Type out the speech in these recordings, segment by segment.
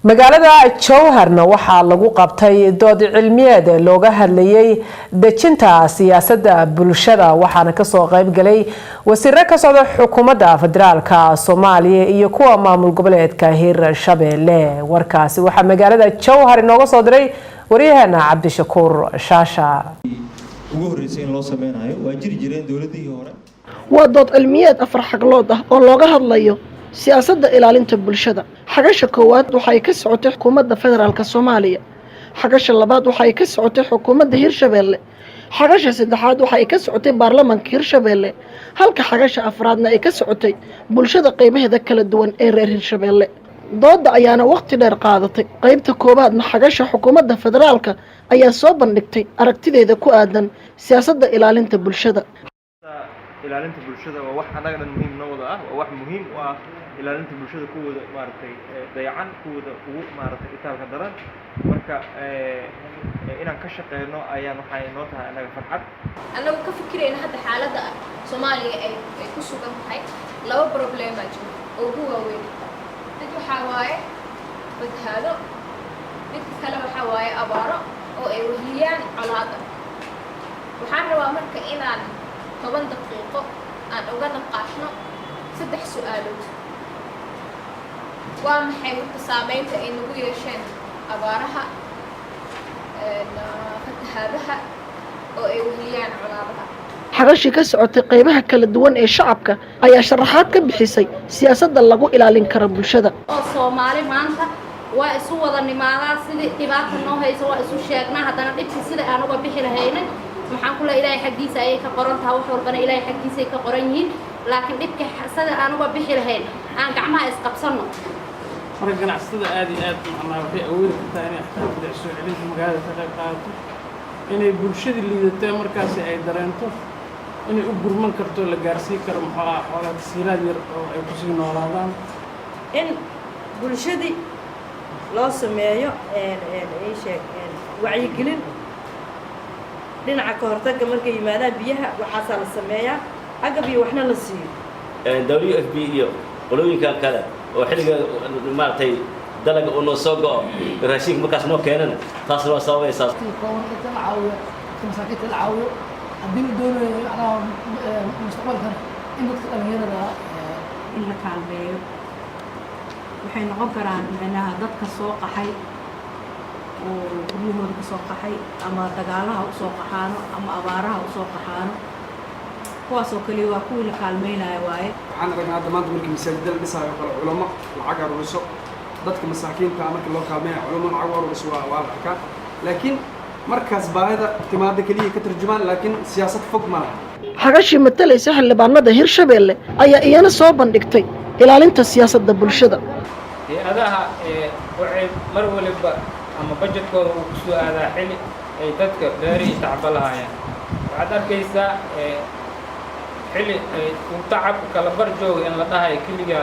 magaalada Jowharna waxaa lagu qabtay dood cilmiyeed looga hadlayay dejinta siyaasadda bulshada waxaana ka soo qayb galay wasiirro ka socda xukuumadda federaalka Soomaaliya iyo kuwa maamul goboleedka Hirshabelle warkaasi waxa magaalada Jowhar inooga soo diray wariyahana Cabdishakuur Shaasha ugu horeysay in loo sameeyo waa jireen dawladii hore waa dood cilmiyeed afar xaqlood ah oo looga hadlayo siyaasadda ilaalinta bulshada xagasha koowaad waxay ka socotay xukuumadda federaalka Soomaaliya xagasha labaad waxay ka socotay xukuumadda Hirshabelle xagasha saddexaad waxay ka socotay baarlamaanka Hirshabelle halka xagasha afraadna ay ka socotay bulshada qaybaheeda kala duwan ee reer Hirshabelle dooda ayaana waqti dheer qaadatay qaybta koowaadna xagasha xukuumadda federaalka ayaa soo bandhigtay aragtideeda ku aadan siyaasadda ilaalinta bulshada ilaalinta bulshada waa wax anaga dhan muhiim noo wada ah waa wax muhiim u ah ilaalinta bulshada kuwada maartay dayacan kuwada ugu maartay itaalka daran marka inaan ka shaqeeyno ayaan waxay noo tahay anaga farxad anagu ka fikirayna hadda xaaladda Soomaaliya ay ku sugan tahay laba problem ah jiro oo ugu waaweyn mid waxa waaye fatahaado mid kale waxa waaye abaaro oo ay wahliyaan colaado waxaan rabaa marka inaan 10 daqiiqo aan uga naqaashno 3 su'aalood waa maxay saameynta ay nagu yeesheen abaaraha fatahaadaha oo ay wahliyaan colaadaha xagashii ka socotay qaybaha kala duwan ee shacabka ayaa sharaxaad ka bixisay siyaasadda lagu ilaalin karo bulshada oo Soomaali maanta waa isu wada nimaadaa sidii dhibaato noo hayso waa isu sheegnaa haddana dhibki sida aan uga bixi lahaynay maxaan kula ilaahay xaqiisa ay ka qoran tahay wax walbana ilaahay xaqiisa ay ka qoran yihiin laakiin dhibka sida aan uga bixi lahayn aan gacmaha is qabsano marka ganacsatada aad iyo aad macnaha waxay awoodi kartaa inay xataa soo celinta magaalada ka qayb qaadato inay bulshada liidato markaas ay dareento inay u gurman karto la gaarsiin karo maxaa xoolaha tasiilaad yar oo ay ku sii noolaadaan in bulshadii loo sameeyo wacyigelin dhinaca ka hortagga markay yimaadaan biyaha waxaa la sameeyaa agab iyo waxna la siiyo WFP iyo qolooyinka kale oo xilliga maartay dalaga oo noo soo go'o raashin markaas noo keenana taas waa sababaysaa masaakiinta la caawiyo haddii uu doonayo macnaha mustaqbalka in dadka dhalinyarada in la kaalmeeyo waxay noqon karaan macnaha dadka soo qaxay oo guryahooda ka soo qaxay ama dagaalaha u soo qaxaano ama abaaraha u soo qaxaano kuwaas oo kaliya waa kuwii la kaalmeynaya waaye waxaan aragnaa hadda maanta markii masaajidda la dhisaayo kale culamo lacag aruuriso dadka masaakiinta markii loo kaalmeynayo culamo lacag aruuriso waa la arkaa laakiin markaas baahida timaada kaliya ka tarjumaan laakiin siyaasad fog ma laha xagashii matalaysa xildhibaanada Hirshabelle ayaa iyana soo bandhigtay ilaalinta siyaasadda bulshada hay'adaha waxay mar waliba ama budgetkooda uu ku soo aadaa xilli ay dadka beerihii tacba lahaayeen waxaad arkaysaa xilli uu tacabku kala bar jooga in la dhahayo keligaa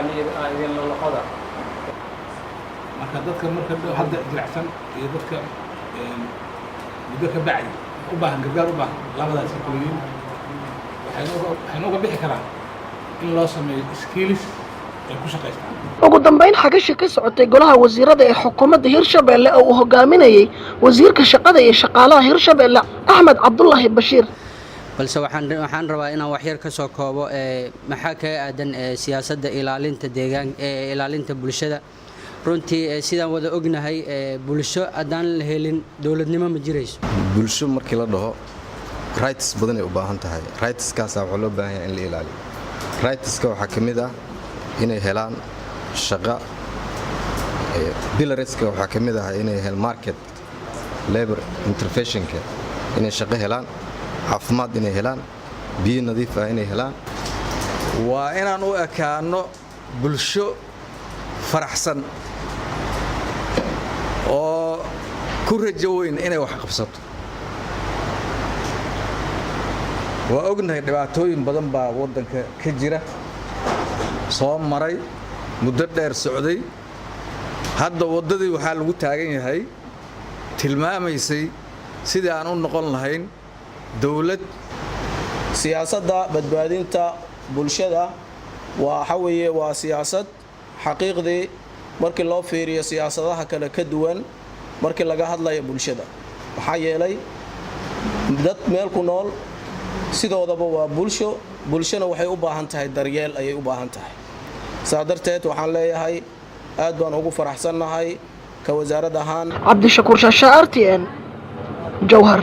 idin la loqoda marka dadka marka hadda jiracsan iyo dadka muddo ka bacdi u baahan gargaar u baahan labadaas kulliin waxay uga bixi karaan in loo sameeyo skills ay ku shaqeystaan ugu dambeyn xagashi ka socotay golaha wasiirada ee xukuumadda Hirshabelle oo uu hogaaminayay wasiirka shaqada iyo shaqaalaha Hirshabelle Axmed Cabdullaahi Bashiir balse waxaan rabaa inaan wax yar ka soo koobo maxaa ka aadan siyaasadda ilaalinta deegaanka ilaalinta bulshada runtii sidaan wada ognahay bulsho adaan la helin dawladnimo ma jirayso bulsho markii la dhaho rights badan ay u baahan tahay rights kaas waxa loo baahan yahay in la ilaaliyo rights ka waxa kamid ah inay helaan shaqo pillarska waxa kamid ah inay helaan market labor intervention ka inay shaqo helaan caafimaad inay helaan biyo nadiif ah inay helaan waa inaan u ekaano bulsho faraxsan oo ku rajo weyn inay wax qabsato waa ognahay dhibaatooyin badan baa waddanka ka jira soo maray muddo dheer socday hadda waddadii waxaa lagu taagan yahay tilmaamaysay sidii aan u noqon lahayn dawlad siyaasadda badbaadinta bulshada waxa weeye waa siyaasad xaqiiqdii markii loo fiiriyo siyaasadaha kale ka duwan markii laga hadlayo bulshada maxaa yeelay dad meel ku nool sidoodaba waa bulshana waxay u baahan tahay daryeel ayay u baahan tahay saa darteed waxaan leeyahay aad baan ugu faraxsannahay ka wasaarad ahaan cabdishakuur shaasha RTN jawhar